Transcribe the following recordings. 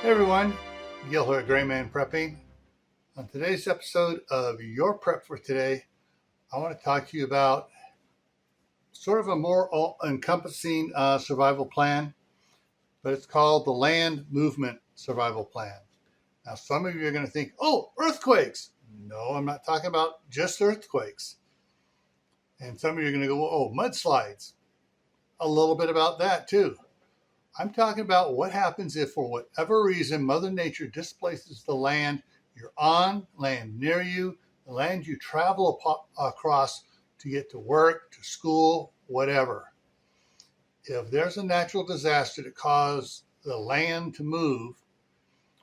Hey everyone, Gil here at Graymanprepping. On today's episode of Your Prep for Today, I want to talk to you about sort of a more all-encompassing survival plan, but it's called the Land Movement Survival Plan. Now, some of you are going to think, oh, earthquakes. No, I'm not talking about just earthquakes. And some of you are going to go, oh, mudslides. A little bit about that too. I'm talking about what happens if, for whatever reason, Mother Nature displaces the land you're on, land near you, the land you travel across to get to work, to school, whatever. If there's a natural disaster that causes the land to move,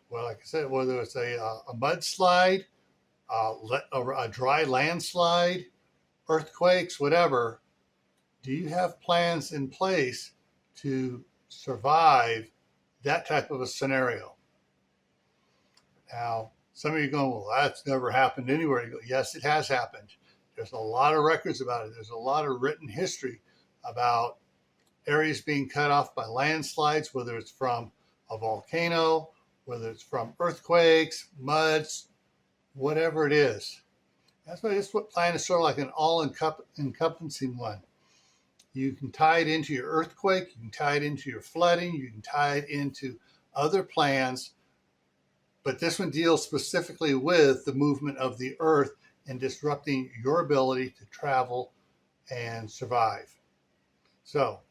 well, like I said, whether it's a mudslide, a dry landslide, earthquakes, whatever, do you have plans in place to survive that type of a scenario? Now, some of you are going, well, that's never happened anywhere. You go, yes, it has happened. There's a lot of records about it. There's a lot of written history about areas being cut off by landslides, whether it's from a volcano, whether it's from earthquakes, muds, whatever it is. That's why this plan is sort of like an all-encompassing one. You can tie it into your earthquake, you can tie it into your flooding, you can tie it into other plans, but this one deals specifically with the movement of the earth and disrupting your ability to travel and survive. So,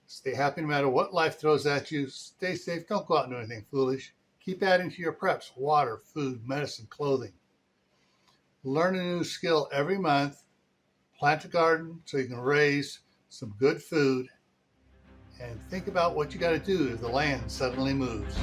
stay happy no matter what life throws at you. Stay safe. Don't go out and do anything foolish. Keep adding to your preps: water, food, medicine, clothing. Learn a new skill every month. Plant a garden so you can raise some good food, and think about what you got to do if the land suddenly moves.